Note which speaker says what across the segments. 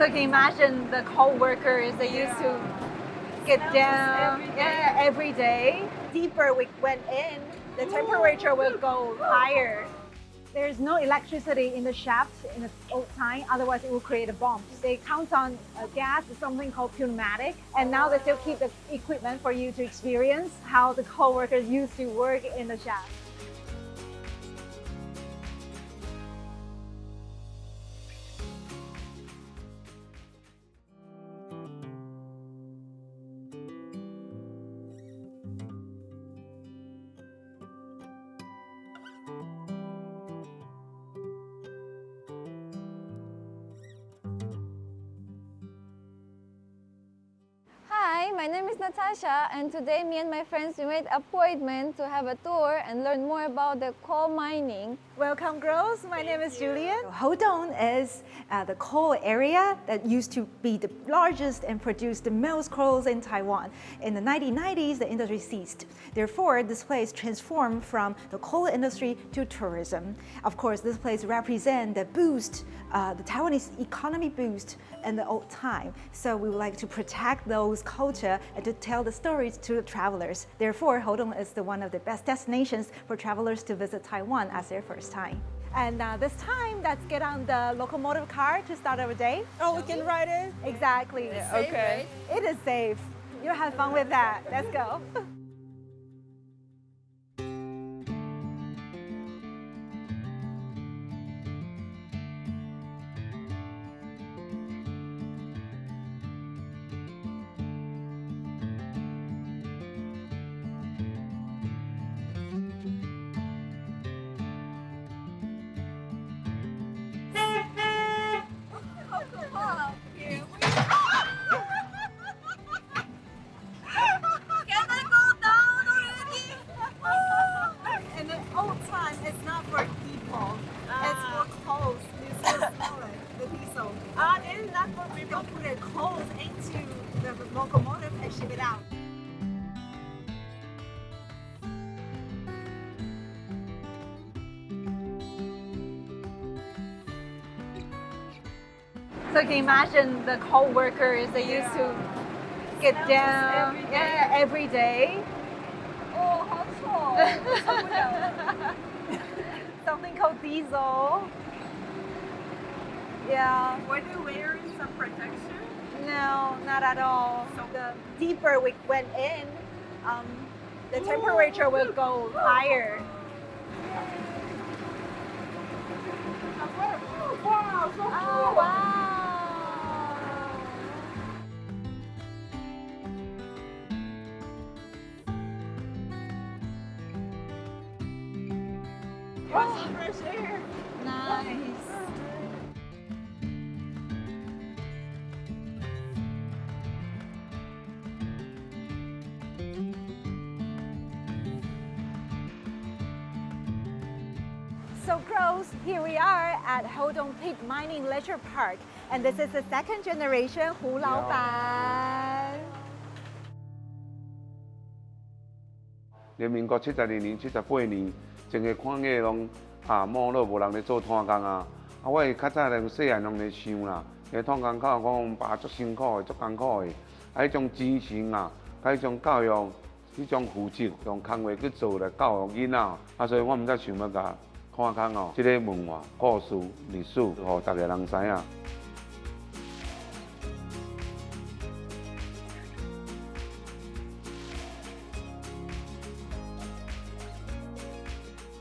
Speaker 1: So can you imagine the co-workers they used to get down every day? Deeper we went in, the temperature will go higher. There's no electricity in the shaft in the old time, otherwise it will create a bomb. They count on gas, something called 𝒂𝒊𝒑𝒆𝒊, and now they still keep the equipment for you to experience how the co-workers used to work in the shaft.
Speaker 2: Hi, my name is Natasha, and today me and my friends we made appointment to have a tour and learn more about the coal mining.
Speaker 1: Welcome, girls. My name is Julian.
Speaker 3: Houtong is the coal area that used to be the largest and produce the most coals in Taiwan. In the 1990s, the industry ceased. Therefore, this place transformed from the coal industry to tourism. Of course, this place represents the boost, the Taiwanese economy boost in the old time. So we would like to protect those culture and to tell the stories to the travelers. Therefore, Houtong is one of the best destinations for travelers to visit Taiwan as their first time.
Speaker 1: And this time, let's get on the locomotive car to start our day.
Speaker 4: Oh, we can ride it?
Speaker 1: Exactly.
Speaker 4: Okay.
Speaker 1: It is safe. You have fun with that. Let's go. In the old time, it's not for people. It's for coals. You still smell it, the diesel. It's not for people. Put the coals into the locomotive and ship it out. So can you imagine the co-workers they used to get down every day?
Speaker 2: Oh, Houtong!
Speaker 1: Something called diesel. Yeah.
Speaker 4: Were they wearing some protection?
Speaker 1: No, not at all. So the deeper we went in, the temperature will go higher.
Speaker 4: Wow, so
Speaker 1: Oh,
Speaker 4: cool.
Speaker 1: wow.
Speaker 4: What's the fresh air?
Speaker 1: Nice. So girls, here we are at Houtong Pit Mining Leisure Park, and this is the second generation Hu Lao Ban.
Speaker 5: 连民国72年、78年，整个矿业拢没落，无人咧做炭工啊。我较早咧细汉拢咧想啦，个炭工靠讲爸足辛苦的、足艰苦的，迄种精神啊，迄种教育，迄种负责，用工课去做来教育囡仔。所以我毋则想要甲看工哦，即个文化、故事、历史，互大家人知影。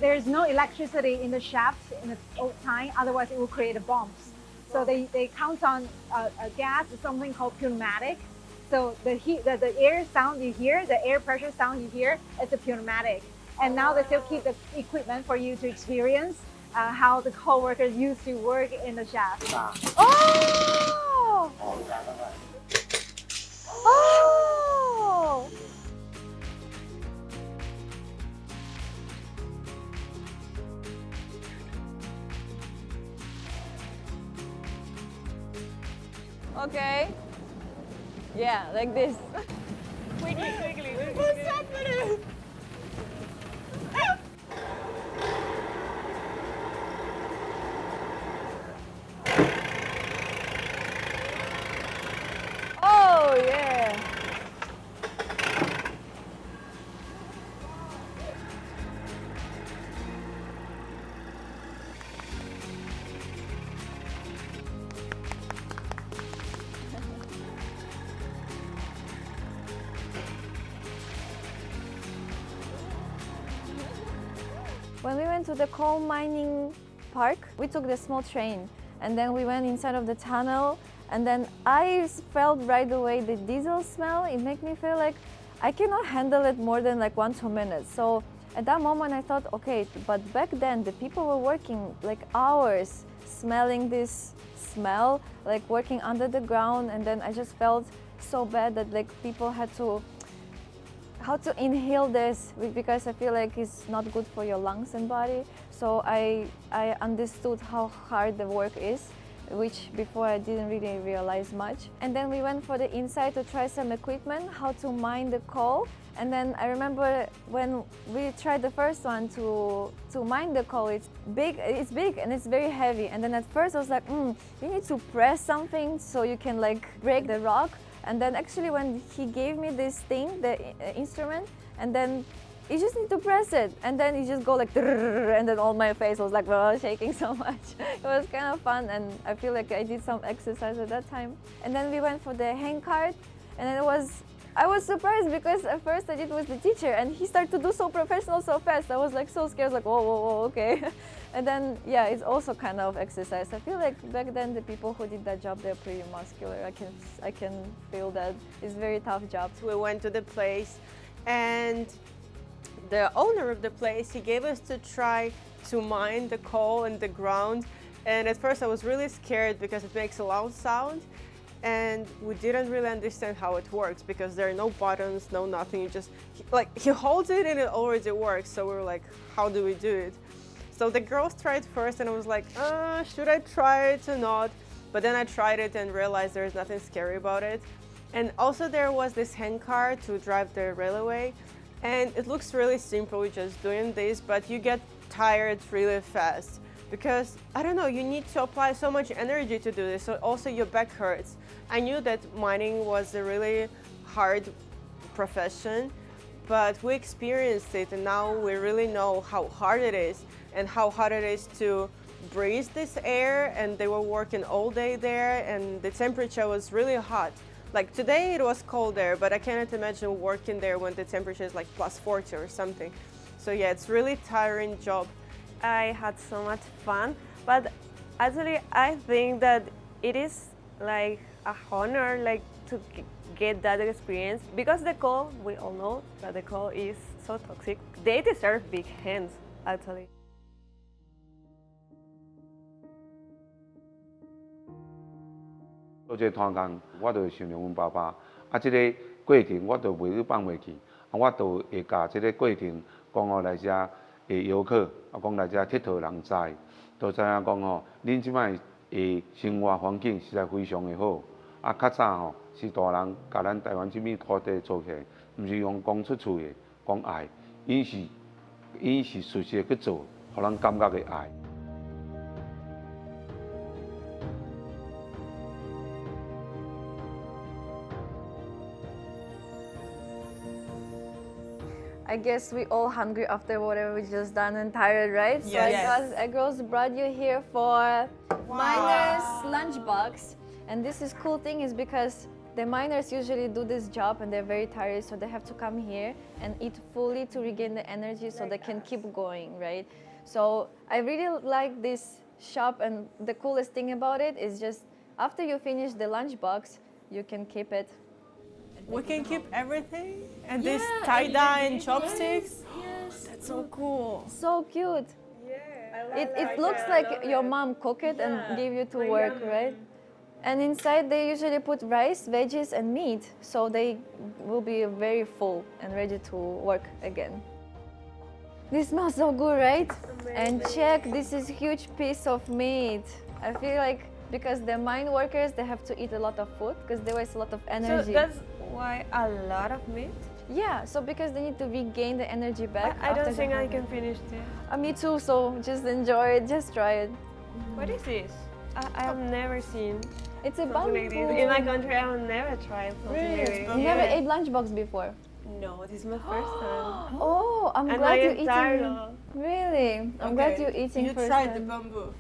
Speaker 1: There's no electricity in the shaft in the old time, otherwise it will create a bomb. So they count on a gas, something called 𝒂𝒊𝒑𝒆𝒊. So the air sound you hear, the air pressure sound you hear, it's a 𝒂𝒊𝒑𝒆𝒊. And now they still keep the equipment for you to experience how the co-workers used to work in the shaft. Oh! Oh!
Speaker 2: Okay. Yeah, like this.
Speaker 4: Quickly. What's happening?
Speaker 2: When we went to the coal mining park, we took the small train and then we went inside of the tunnel, and then I felt right away the diesel smell. It made me feel like I cannot handle it more than like 1-2 minutes. So at that moment I thought, okay, but back then the people were working like hours smelling this smell, like working under the ground, and then I just felt so bad that like people had to how to inhale this because I feel like it's not good for your lungs and body. So I understood how hard the work is, which before I didn't really realize much. And then we went for the inside to try some equipment, how to mine the coal. And then I remember when we tried the first one to mine the coal, it's big and it's very heavy. And then at first I was like, you need to press something so you can like break the rock. And then actually when he gave me this thing, the instrument, and then you just need to press it. And then you just go like, and then all my face was like shaking so much. It was kind of fun, and I feel like I did some exercise at that time. And then we went for the hand cart, and then I was surprised because at first I did with the teacher and he started to do so professional so fast. I was like so scared, like whoa, okay. And then yeah, it's also kind of exercise. I feel like back then the people who did that job, they're pretty muscular. I can feel that. It's a very tough job.
Speaker 4: We went to the place and the owner of the place, he gave us to try to mine the coal in the ground. And at first I was really scared because it makes a loud sound. And we didn't really understand how it works because there are no buttons, no nothing. You just, like, he holds it and it already works. So we were like, how do we do it? So the girls tried first and I was like, should I try it or not? But then I tried it and realized there's nothing scary about it. And also there was this hand car to drive the railway. And it looks really simple, just doing this, but you get tired really fast. Because, I don't know, you need to apply so much energy to do this, so also your back hurts. I knew that mining was a really hard profession, but we experienced it and now we really know how hard it is and how hard it is to breathe this air, and they were working all day there and the temperature was really hot. Like today it was cold there, but I cannot imagine working there when the temperature is like +40 or something. So yeah, it's really tiring job.
Speaker 6: I had so much fun, but actually I think that it is like a honor like to get that experience because the coal, we all know that the coal is so toxic. They deserve big hands actually.
Speaker 5: 做这摊工，我就想着阮爸爸，这个过程我就袂去放袂去，我就会甲这个过程讲互来遮的游客，讲来遮佚佗人知，都知影讲恁即摆的生活环境实在非常的好。较早是大人甲咱台湾这片土地做起来，毋是用讲出厝的，讲爱，因是实际去做，互人感觉的爱。
Speaker 2: I guess we all hungry after whatever we just done and tired, right? So I girls brought you here for miners lunchbox. And this is cool thing is because the miners usually do this job and they're very tired, so they have to come here and eat fully to regain the energy so they can keep going, right? So I really like this shop, and the coolest thing about it is just after you finish the lunchbox, you can keep it.
Speaker 4: We can keep everything? And this tie-dye and chopsticks?
Speaker 2: Yes.
Speaker 4: That's so cool.
Speaker 2: So cute.
Speaker 4: Yeah.
Speaker 2: It looks like your mom cooked it and gave you to work, right? And inside they usually put rice, veggies and meat, so they will be very full and ready to work again. This smells so good, right? Amazing. And check, this is huge piece of meat. I feel like because the mine workers, they have to eat a lot of food because they waste a lot of energy.
Speaker 6: So that's why a lot of meat?
Speaker 2: Yeah, so because they need to regain the energy back.
Speaker 6: I don't think I can finish this.
Speaker 2: Me too, so just enjoy it, just try it.
Speaker 6: What is this? I have never seen
Speaker 2: It's a
Speaker 6: something like this. In my country, I have never tried something like this.
Speaker 2: You never ate lunchbox before?
Speaker 6: No, this is my first time.
Speaker 2: Oh, I'm
Speaker 6: And
Speaker 2: glad
Speaker 6: I
Speaker 2: you're
Speaker 6: am tired
Speaker 2: eating.
Speaker 6: of.
Speaker 2: Really? I'm glad you're eating
Speaker 4: You
Speaker 2: first
Speaker 4: tried the
Speaker 2: time.
Speaker 4: bamboo.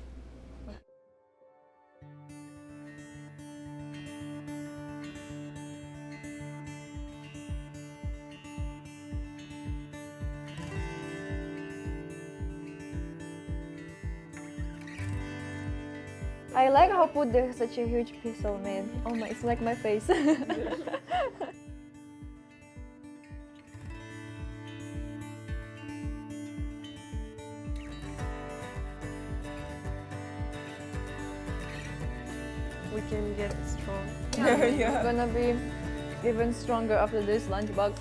Speaker 2: I like how put there's such a huge piece of meat. Oh my, it's like my face.
Speaker 4: We can get strong.
Speaker 2: It's gonna be even stronger after this lunchbox.